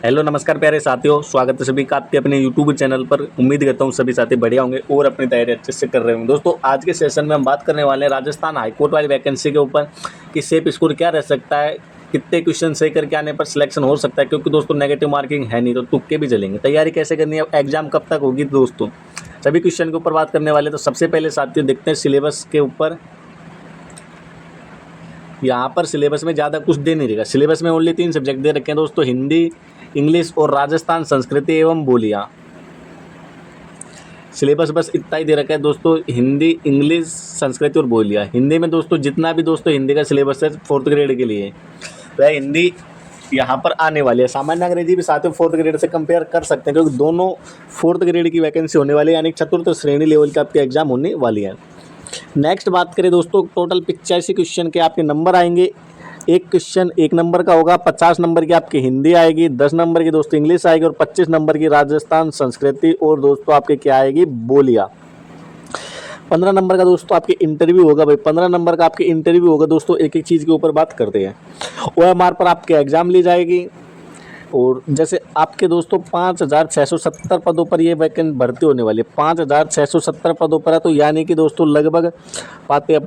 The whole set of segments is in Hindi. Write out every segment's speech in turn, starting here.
हेलो नमस्कार प्यारे साथियों, स्वागत है सभी का आपके अपने यूट्यूब चैनल पर। उम्मीद करता हूँ सभी साथी बढ़िया होंगे और अपनी तैयारी अच्छे से कर रहे होंगे। दोस्तों आज के सेशन में हम बात करने वाले हैं राजस्थान हाईकोर्ट वाली वैकेंसी के ऊपर कि सेफ स्कोर क्या रह सकता है, कितने क्वेश्चन सही करके आने पर सिलेक्शन हो सकता है, क्योंकि दोस्तों नेगेटिव मार्किंग है नहीं तो तुक्के भी चलेंगे। तैयारी कैसे करनी है, एग्जाम कब तक होगी, दोस्तों सभी क्वेश्चन के ऊपर बात करने वाले। तो सबसे पहले साथियों देखते हैं सिलेबस के ऊपर। यहाँ पर सिलेबस में ज़्यादा कुछ दे नहीं रहेगा। सिलेबस में ओनली 3 सब्जेक्ट दे रखे हैं दोस्तों, हिंदी, इंग्लिश और राजस्थान संस्कृति एवं बोलियाँ। सिलेबस बस इतना ही दे रखा है दोस्तों, हिंदी, इंग्लिश, संस्कृति और बोलियाँ। हिंदी में दोस्तों जितना भी दोस्तों हिंदी का सिलेबस है 4th ग्रेड के लिए, वह हिंदी यहाँ पर आने वाली है। सामान्य अंग्रेजी भी साथ में 4th ग्रेड से कंपेयर कर सकते हैं, क्योंकि दोनों 4th ग्रेड की वैकेंसी होने वाली है, यानी चतुर्थ श्रेणी लेवल का आपके एग्जाम होने वाली है। नेक्स्ट बात करें दोस्तों, टोटल 85 क्वेश्चन के आपके नंबर आएंगे। एक क्वेश्चन 1 नंबर का होगा, 50 नंबर की आपकी हिंदी आएगी, 10 नंबर की दोस्तों इंग्लिश आएगी और 25 नंबर की राजस्थान संस्कृति और दोस्तों आपके क्या आएगी, बोलियाँ। 15 नंबर का दोस्तों आपके इंटरव्यू होगा भाई, 15 नंबर का आपके इंटरव्यू होगा दोस्तों। एक एक चीज़ के ऊपर बात करते हैं। OMR पर आपके एग्जाम ली जाएगी और जैसे आपके दोस्तों 5,670 पदों पर ये वैकेंट भर्ती होने वाली है। 5,670 पदों पर है, तो यानी कि दोस्तों लगभग पाते हैं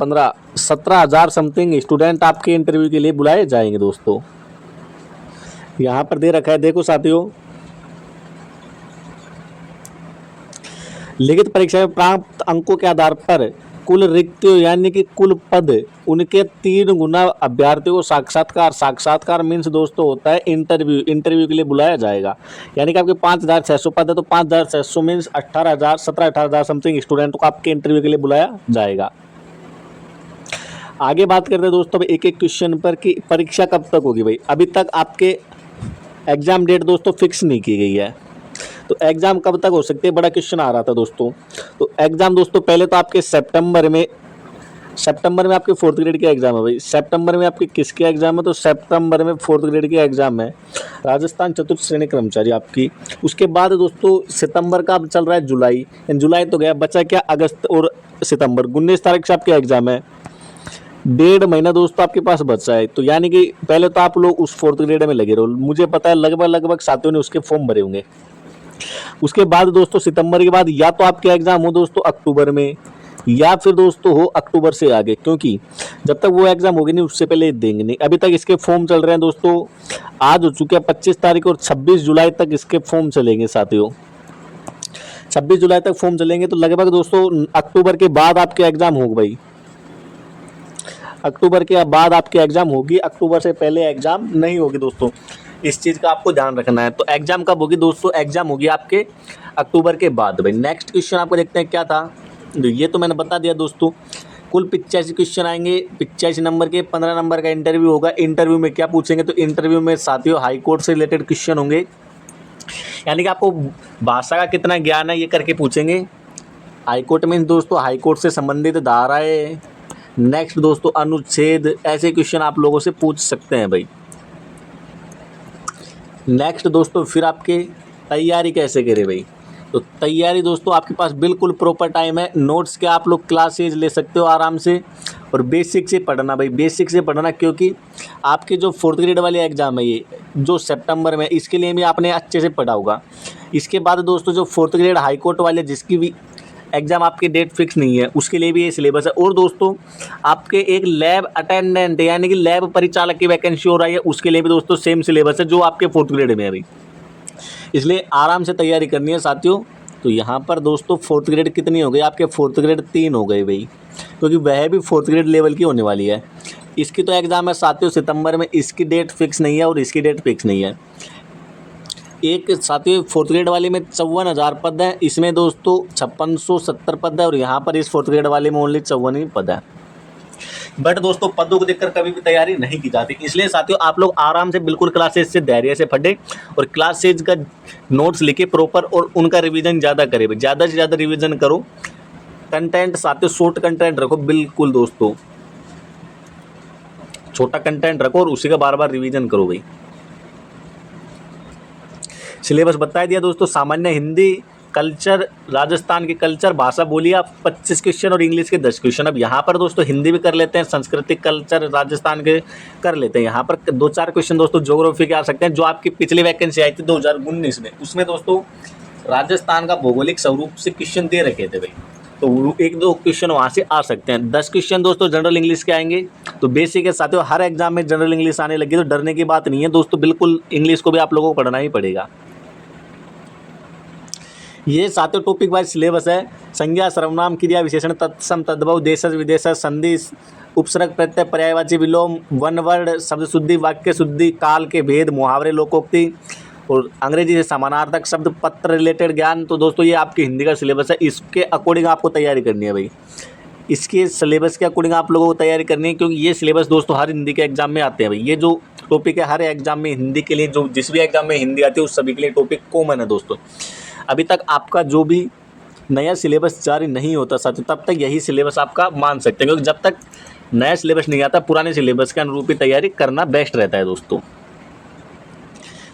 17,000 समथिंग स्टूडेंट आपके इंटरव्यू के लिए बुलाए जाएंगे दोस्तों। यहाँ पर दे रखा है, देखो साथियों, लिखित परीक्षा में प्राप्त अंकों के आधार पर कुल रिक्तियों यानी कि कुल पद उनके 3 गुना अभ्यर्थियों को साक्षात्कार मीन्स दोस्तों होता है इंटरव्यू के लिए बुलाया जाएगा। यानी कि आपके 5,600 पद है, तो 5,600 मीन्स 18,000 समथिंग स्टूडेंट को आपके इंटरव्यू के लिए बुलाया जाएगा। आगे बात करते हैं दोस्तों एक एक क्वेश्चन पर कि परीक्षा कब तक होगी भाई। अभी तक आपके एग्जाम डेट दोस्तों फिक्स नहीं की गई है, तो एग्ज़ाम कब तक हो सकती है, बड़ा क्वेश्चन आ रहा था दोस्तों। तो एग्ज़ाम दोस्तों पहले तो आपके सितंबर में आपके 4th ग्रेड के एग्ज़ाम है भाई। सितंबर में आपके किसके एग्ज़ाम है, तो सितंबर में 4th ग्रेड के एग्ज़ाम है राजस्थान चतुर्थ श्रेणी कर्मचारी आपकी। उसके बाद दोस्तों सितंबर का अब चल रहा है जुलाई तो गया, बचा क्या अगस्त और सितंबर। 19 तारीख से आपके एग्ज़ाम है, 1.5 महीना दोस्तों आपके पास बचा है। तो यानी कि पहले तो आप लोग उस 4th ग्रेड में लगे रहो। मुझे पता है लगभग साथियों ने उसके फॉर्म भरे होंगे। उसके बाद दोस्तों सितंबर के बाद या तो आपके एग्जाम हो दोस्तों अक्टूबर में, या फिर दोस्तों हो अक्टूबर से आगे, क्योंकि जब तक वो एग्जाम होगी नहीं उससे पहले देंगे नहीं। अभी तक इसके फॉर्म चल रहे हैं दोस्तों, आज हो चुके हैं 25 तारीख और 26 जुलाई तक इसके फॉर्म चलेंगे साथियों। 26 जुलाई तक फॉर्म चलेंगे, तो लगभग दोस्तों अक्टूबर के बाद आपके एग्जाम होगा भाई। अक्टूबर के बाद आपके एग्जाम होगी, अक्टूबर से पहले एग्जाम नहीं होगी दोस्तों। इस चीज़ का आपको ध्यान रखना है। तो एग्जाम कब होगी दोस्तों, एग्जाम होगी आपके अक्टूबर के बाद भाई। नेक्स्ट क्वेश्चन आपको देखते हैं क्या था, ये तो मैंने बता दिया दोस्तों। कुल 85 क्वेश्चन आएंगे, 85 नंबर के, 15 नंबर का इंटरव्यू होगा। इंटरव्यू में क्या पूछेंगे, तो इंटरव्यू में साथियों हाई कोर्ट से रिलेटेड क्वेश्चन होंगे, यानी कि आपको भाषा का कितना ज्ञान है ये करके पूछेंगे। हाई कोर्ट मीन्स दोस्तों हाई कोर्ट से संबंधित धाराएँ, नेक्स्ट दोस्तों अनुच्छेद, ऐसे क्वेश्चन आप लोगों से पूछ सकते हैं भाई। नेक्स्ट दोस्तों फिर आपके तैयारी कैसे करें भाई। तो तैयारी दोस्तों आपके पास बिल्कुल प्रॉपर टाइम है। नोट्स के आप लोग क्लासेज ले सकते हो आराम से, और बेसिक से पढ़ना भाई, बेसिक से पढ़ना, क्योंकि आपके जो 4th ग्रेड वाले एग्जाम है ये जो सितंबर में, इसके लिए भी आपने अच्छे से पढ़ा होगा। इसके बाद दोस्तों जो 4th ग्रेड हाई कोर्ट वाले जिसकी भी एग्जाम आपकी डेट फिक्स नहीं है उसके लिए भी ये सिलेबस है। और दोस्तों आपके एक लैब अटेंडेंट यानी कि लैब परिचालक की वैकेंसी हो रही है, उसके लिए भी दोस्तों सेम सिलेबस है जो आपके 4th ग्रेड में है अभी। इसलिए आराम से तैयारी करनी है साथियों। तो यहाँ पर दोस्तों 4th ग्रेड कितनी हो गई आपके, 4th ग्रेड 3 हो गई भाई, क्योंकि वह भी 4th ग्रेड लेवल की होने वाली है। इसकी तो एग्ज़ाम है साथियों सितंबर में, इसकी डेट फिक्स नहीं है और इसकी डेट फिक्स नहीं है। एक साथियों 4th ग्रेड वाले में 54,000 पद है, इसमें दोस्तों 5670 पद है, और यहाँ पर इस 4th ग्रेड वाले में ओनली 54 ही पद है। बट दोस्तों पदों को देखकर कभी भी तैयारी नहीं की जाती, इसलिए साथियों आप लोग आराम से बिल्कुल क्लासेज से धैर्य से पढ़े और क्लासेज का नोट्स लिखे प्रॉपर, और उनका रिवीजन ज़्यादा करें, ज़्यादा से ज़्यादा रिवीजन करो। कंटेंट साथियों शॉर्ट कंटेंट रखो बिल्कुल दोस्तों, छोटा कंटेंट रखो और उसी का बार बार रिवीजन करो भाई। सिलेबस बता दिया दोस्तों, सामान्य हिंदी, कल्चर, राजस्थान की कल्चर, भाषा बोलिए आप 25 क्वेश्चन और इंग्लिश के 10 क्वेश्चन। अब यहाँ पर दोस्तों हिंदी भी कर लेते हैं, सांस्कृतिक कल्चर राजस्थान के कर लेते हैं। यहाँ पर 2-4 क्वेश्चन दोस्तों ज्योग्राफी के आ सकते हैं, जो आपकी पिछली वैकेंसी आई थी 2019 में, उसमें दोस्तों राजस्थान का भौगोलिक स्वरूप से क्वेश्चन दे रखे थे भाई, तो 1-2 क्वेश्चन वहाँ से आ सकते हैं। 10 क्वेश्चन दोस्तों जनरल इंग्लिश के आएंगे। तो बेसिक के साथियों हर एग्जाम में जनरल इंग्लिश आने लगी, तो डरने की बात नहीं है दोस्तों, बिल्कुल इंग्लिश को भी आप लोगों को पढ़ना ही पड़ेगा। ये सातों टॉपिक वाइज सिलेबस है। संज्ञा, सर्वनाम, क्रिया, विशेषण, तत्सम, तद्भव, देशज, विदेशज, संधि, उपसर्ग, प्रत्यय, पर्यायवाची, विलोम, वन वर्ड, शब्द शुद्धि, वाक्य शुद्धि, काल के भेद, मुहावरे, लोकोक्ति और अंग्रेजी से समानार्थक शब्द, पत्र रिलेटेड ज्ञान। तो दोस्तों ये आपकी हिंदी का सिलेबस है, इसके अकॉर्डिंग आपको तैयारी करनी है भाई। इसके सिलेबस के अकॉर्डिंग आप लोगों को तैयारी करनी है, क्योंकि ये सिलेबस दोस्तों हर हिंदी के एग्जाम में आते हैं भाई। ये जो टॉपिक है हर एग्जाम में हिंदी के लिए, जो जिस भी एग्जाम में हिंदी आती है उस सभी के लिए टॉपिक कॉमन है दोस्तों। अभी तक आपका जो भी नया सिलेबस जारी नहीं होता साथियों, तब तक यही सिलेबस आपका मान सकते हैं, क्योंकि जब तक नया सिलेबस नहीं आता पुराने सिलेबस के अनुरूप ही तैयारी करना बेस्ट रहता है दोस्तों।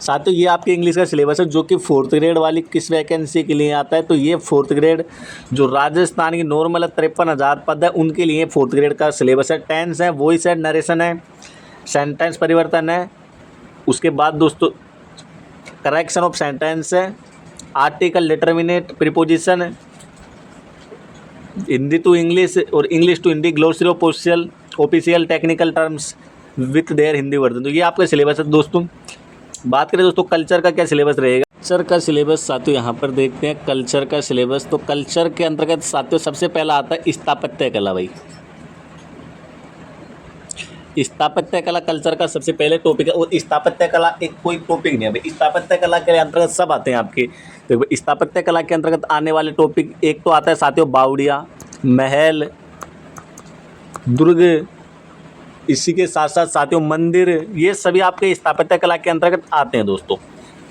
साथियों ये आपके इंग्लिश का सिलेबस है, जो कि 4th ग्रेड वाली किस वैकेंसी के लिए आता है, तो ये 4th ग्रेड जो राजस्थान की नॉर्मल है 53,000 पद है, उनके लिए 4th ग्रेड का सिलेबस है। टेंस है, वॉइस है, नरेशन है, सेंटेंस परिवर्तन है, उसके बाद दोस्तों करेक्शन ऑफ सेंटेंस है, article, determinate, preposition, Hindi to English और English to Hindi, glossary of official technical terms with their Hindi version. तो ये आपका सिलेबस है दोस्तों। बात करें दोस्तों कल्चर का क्या सिलेबस रहेगा। कल्चर का सिलेबस साथियों यहाँ पर देखते हैं। कल्चर का सिलेबस, तो कल्चर के अंतर्गत साथियों सबसे पहला आता है स्थापत्य कला भाई। स्थापत्य कला कल्चर का सबसे पहले टॉपिक है, और स्थापत्य कला एक कोई टॉपिक नहीं है भाई, स्थापत्य कला के अंतर्गत सब आते हैं आपके। देखो स्थापत्य कला के अंतर्गत आने वाले टॉपिक एक तो आता है साथियों बावड़िया, महल, दुर्ग, इसी के साथ साथ साथियों मंदिर, ये सभी आपके स्थापत्य कला के अंतर्गत आते हैं दोस्तों।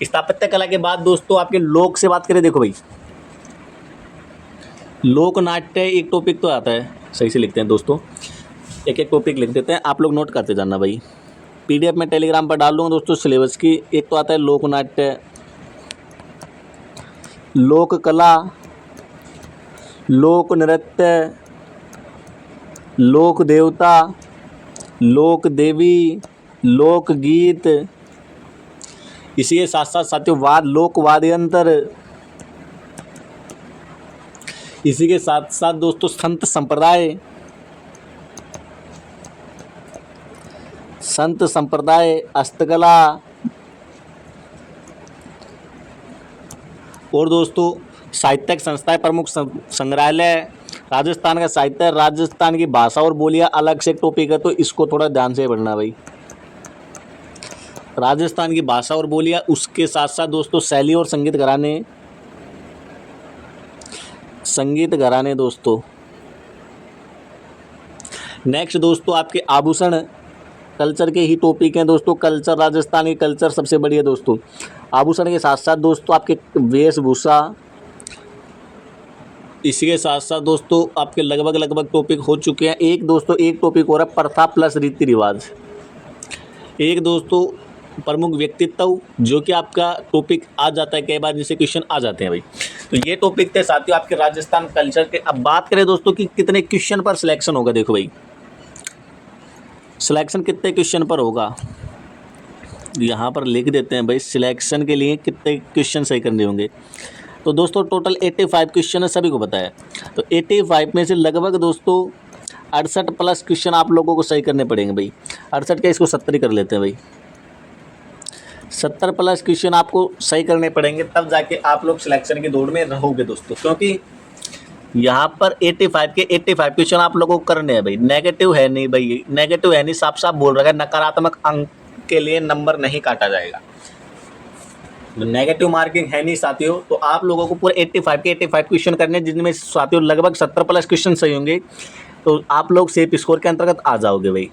स्थापत्य कला के बाद दोस्तों आपके लोक से बात करें, देखो भाई लोक नाट्य एक टॉपिक तो आता है, सही से लिखते हैं दोस्तों, एक एक टॉपिक लिख देते हैं, आप लोग नोट करते जाना भाई। पीडीएफ में टेलीग्राम पर डाल दूँगा दोस्तों सिलेबस की। एक तो आता है लोक नाट्य, लोक कला, लोक नृत्य, लोक देवता, लोक देवी, लोक गीत, इसी के साथ साथ साथियों वाद, लोक वाद्यंत्र, इसी के साथ साथ दोस्तों संत संप्रदाय, संत संप्रदाय, हस्तकला और दोस्तों साहित्यिक संस्थाएं, प्रमुख संग्रहालय, राजस्थान का साहित्य, राजस्थान की भाषा और बोलियां अलग से एक टॉपिक है, तो इसको थोड़ा ध्यान से पढ़ना भाई। राजस्थान की भाषा और बोलियां, उसके साथ साथ दोस्तों शैली और संगीत घराने, संगीत घराने दोस्तों। नेक्स्ट दोस्तों आपके आभूषण, कल्चर के ही टॉपिक हैं दोस्तों। कल्चर, राजस्थान की कल्चर सबसे बड़ी है दोस्तों। आभूषण के साथ साथ दोस्तों आपके वेशभूषा, इसी के साथ साथ दोस्तों आपके लगभग टॉपिक हो चुके हैं। एक दोस्तों एक टॉपिक हो रहा है प्रथा प्लस रीति रिवाज। एक दोस्तों प्रमुख व्यक्तित्व, जो कि आपका टॉपिक आ जाता है कई बार, जिससे क्वेश्चन आ जाते हैं भाई। तो ये टॉपिक थे साथियों आपके राजस्थान कल्चर के। अब बात करें दोस्तों कि कितने क्वेश्चन पर सिलेक्शन होगा। देखो भाई सिलेक्शन कितने क्वेश्चन पर होगा, यहाँ पर लिख देते हैं भाई। सिलेक्शन के लिए कितने क्वेश्चन सही करने होंगे, तो दोस्तों टोटल 85 क्वेश्चन है, सभी को पता है। तो 85 में से लगभग दोस्तों 68 प्लस क्वेश्चन आप लोगों को सही करने पड़ेंगे भाई। 68 का इसको 70 कर लेते हैं भाई। 70 प्लस क्वेश्चन आपको सही करने पड़ेंगे, तब जाके आप लोग सिलेक्शन की दौड़ में रहोगे दोस्तों। क्योंकि यहाँ पर 85 के 85 क्वेश्चन आप लोगों को करने हैं भाई। नेगेटिव है नहीं भाई, नेगेटिव है नहीं, साफ साफ बोल रहा है, नकारात्मक अंक के लिए नंबर नहीं काटा जाएगा। नेगेटिव मार्किंग है नहीं साथियों। तो आप लोगों को पूरे 85 के 85 क्वेश्चन करने, जिनमें साथियों लगभग 70 प्लस क्वेश्चन सही होंगे, तो आप लोग सेफ स्कोर के अंतर्गत आ जाओगे भाई।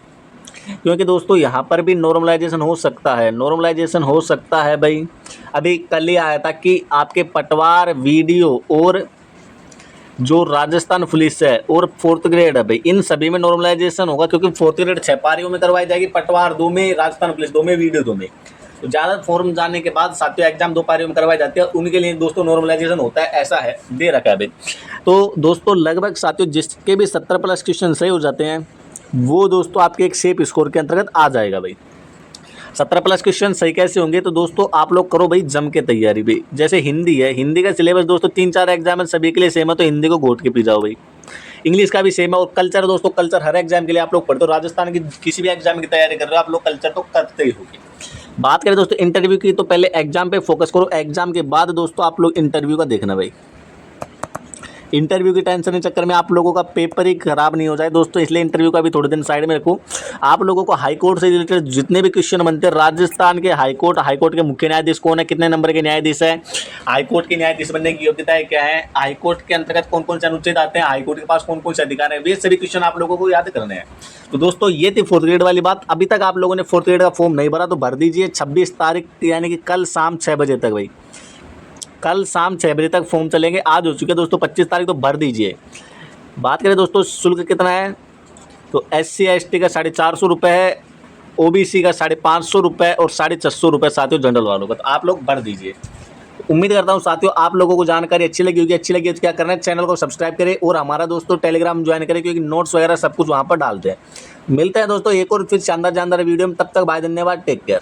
क्योंकि दोस्तों यहाँ पर भी नॉर्मलाइजेशन हो सकता है, नॉर्मलाइजेशन हो सकता है भाई। अभी कल ही आया था कि आपके पटवार वीडियो और जो राजस्थान पुलिस है और 4th ग्रेड है भाई, इन सभी में नॉर्मलाइजेशन होगा। क्योंकि 4th ग्रेड 6 पारियों में करवाई जाएगी, पटवार 2 में, राजस्थान पुलिस 2 में, वीडियो 2 में। तो ज़्यादा फॉर्म जाने के बाद साथियों एग्जाम 2 पारियों में करवाई जाती है, उनके लिए दोस्तों नॉर्मलाइजेशन होता है, ऐसा है दे रखा है भाई। तो दोस्तों लगभग साथियों जिसके भी 70+ क्वेश्चन सही हो जाते हैं वो दोस्तों आपके एक सेफ स्कोर के अंतर्गत आ जाएगा भाई। 17+ क्वेश्चन सही कैसे होंगे, तो दोस्तों आप लोग करो भाई जम के तैयारी भी। जैसे हिंदी है, हिंदी का सिलेबस दोस्तों 3-4 एग्जाम है, सभी के लिए सेम है, तो हिंदी को घोट के पी जाओ भाई। इंग्लिश का भी सेम है, और कल्चर दोस्तों, कल्चर हर एग्जाम के लिए आप लोग पढ़ते हो, राजस्थान की किसी भी एग्जाम की तैयारी कर रहे हो आप लोग कल्चर तो करते ही होगी। बात करें दोस्तों इंटरव्यू की, तो पहले एग्जाम पे फोकस करो, एग्जाम के बाद दोस्तों आप लोग इंटरव्यू का देखना भाई। इंटरव्यू की टेंशन के चक्कर में आप लोगों का पेपर ही खराब नहीं हो जाए दोस्तों, इसलिए इंटरव्यू का भी थोड़े दिन साइड में रखो। आप लोगों को हाई कोर्ट से रिलेटेड जितने भी क्वेश्चन बनते हैं, राजस्थान के हाई कोर्ट के मुख्य न्यायाधीश कौन है, कितने नंबर के न्यायाधीश है, हाई कोर्ट के न्यायाधीश बनने की योग्यताएं क्या है, हाई कोर्ट के अंतर्गत कौन कौन से अनुच्छेद आते हैं, हाई कोर्ट के पास कौन कौन से अधिकार है, वे सभी क्वेश्चन आप लोगों को याद करने हैं। तो दोस्तों ये थी 4th ग्रेड वाली बात। अभी तक आप लोगों ने 4th ग्रेड का फॉर्म नहीं भरा तो भर दीजिए 26 तारीख यानी कि कल शाम 6 बजे तक भाई, कल शाम 6 बजे तक फॉर्म चलेंगे। आज हो चुके दोस्तों 25 तारीख, तो भर दीजिए। बात करें दोस्तों शुल्क कितना है, तो SC ST का 450 रुपये है, OBC का 550 रुपये और 650 रुपये साथियों जनरल वालों का, तो आप लोग भर दीजिए। उम्मीद करता हूँ साथियों आप लोगों को जानकारी अच्छी लगी होगी। अच्छी लगी है तो क्या करना है, चैनल को सब्सक्राइब करें और हमारा दोस्तों टेलीग्राम ज्वाइन करें, क्योंकि नोट्स वगैरह सब कुछ वहाँ पर डालते हैं। मिलते हैं दोस्तों एक और फिर शानदार वीडियो में, तब तक बाय, धन्यवाद, टेक केयर।